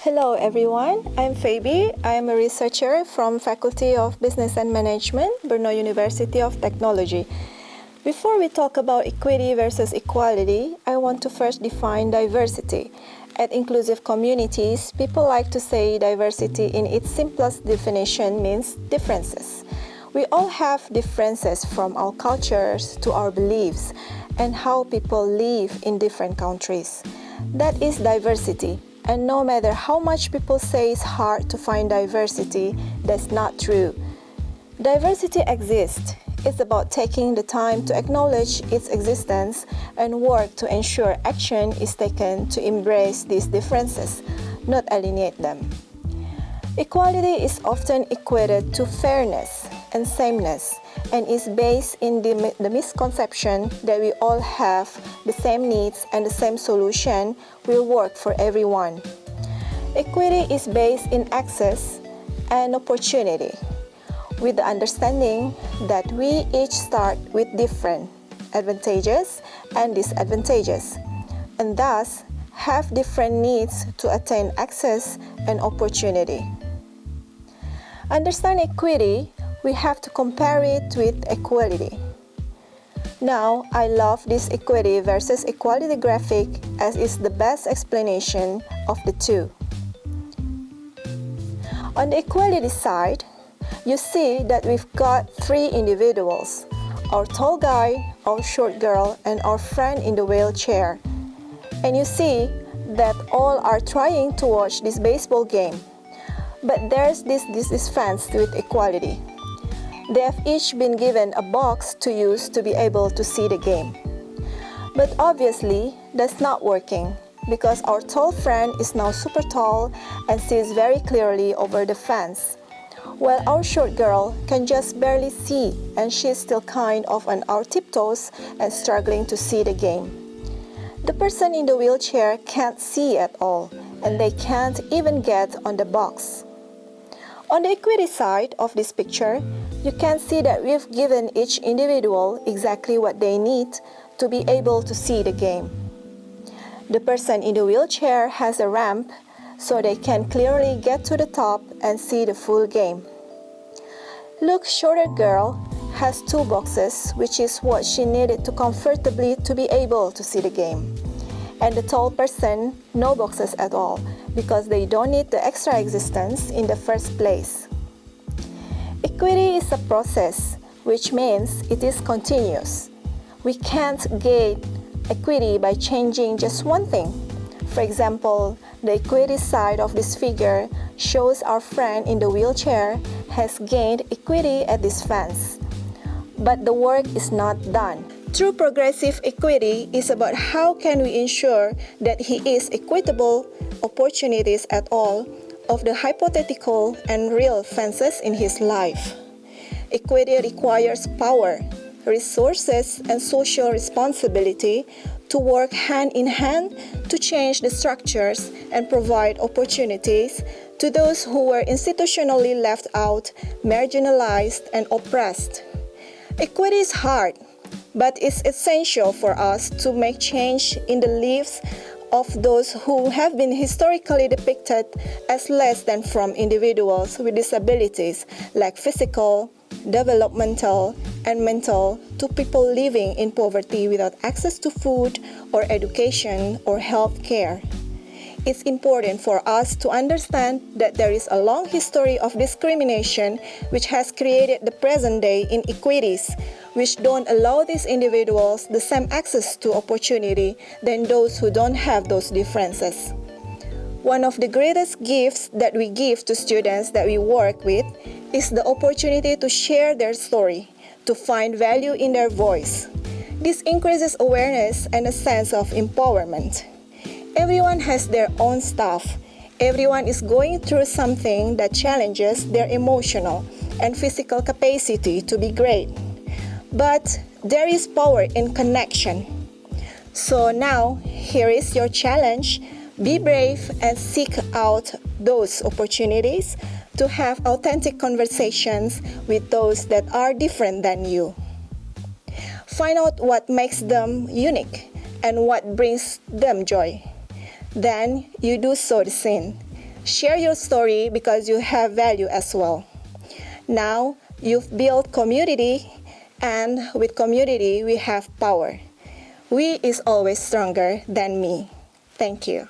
Hello everyone, I'm Feybi. I am a researcher from Faculty of Business and Management, Brno University of Technology. Before we talk about equity versus equality, I want to first define diversity. At inclusive communities, people like to say diversity in its simplest definition means differences. We all have differences from our cultures to our beliefs and how people live in different countries. That is diversity. And no matter how much people say it's hard to find diversity, that's not true. Diversity exists. It's about taking the time to acknowledge its existence and work to ensure action is taken to embrace these differences, not alienate them. Equality is often equated to fairness and sameness, and is based in the misconception that we all have the same needs and the same solution will work for everyone. Equity is based in access and opportunity, with the understanding that we each start with different advantages and disadvantages, and thus have different needs to attain access and opportunity. Understand equity, we have to compare it with equality. Now, I love this equity versus equality graphic as it's the best explanation of the two. On the equality side, you see that we've got three individuals: our tall guy, our short girl, and our friend in the wheelchair. And you see that all are trying to watch this baseball game. But there's this disfence with equality. They have each been given a box to use to be able to see the game. But obviously, that's not working because our tall friend is now super tall and sees very clearly over the fence, while our short girl can just barely see and she's still kind of on our tiptoes and struggling to see the game. The person in the wheelchair can't see at all, and they can't even get on the box. On the equity side of this picture, you can see that we've given each individual exactly what they need to be able to see the game. The person in the wheelchair has a ramp so they can clearly get to the top and see the full game. Look, shorter girl has two boxes, which is what she needed to comfortably to be able to see the game. And the tall person, no boxes at all, because they don't need the extra existence in the first place. Equity is a process, which means it is continuous. We can't gain equity by changing just one thing. For example, the equity side of this figure shows our friend in the wheelchair has gained equity at this fence. But the work is not done. True progressive equity is about how can we ensure that he is equitable opportunities at all of the hypothetical and real fences in his life. Equity requires power, resources, and social responsibility to work hand in hand to change the structures and provide opportunities to those who were institutionally left out, marginalized, and oppressed. Equity is hard, but it's essential for us to make change in the lives of those who have been historically depicted as less than from individuals with disabilities like physical, developmental, and mental to people living in poverty without access to food or education or health care. It's important for us to understand that there is a long history of discrimination which has created the present day inequities, which don't allow these individuals the same access to opportunity than those who don't have those differences. One of the greatest gifts that we give to students that we work with is the opportunity to share their story, to find value in their voice. This increases awareness and a sense of empowerment. Everyone has their own stuff. Everyone is going through something that challenges their emotional and physical capacity to be great. But there is power in connection. So now, here is your challenge. Be brave and seek out those opportunities to have authentic conversations with those that are different than you. Find out what makes them unique and what brings them joy. Then you do so the same. Share your story because you have value as well. Now you've built community, and with community we have power. We is always stronger than me. Thank you.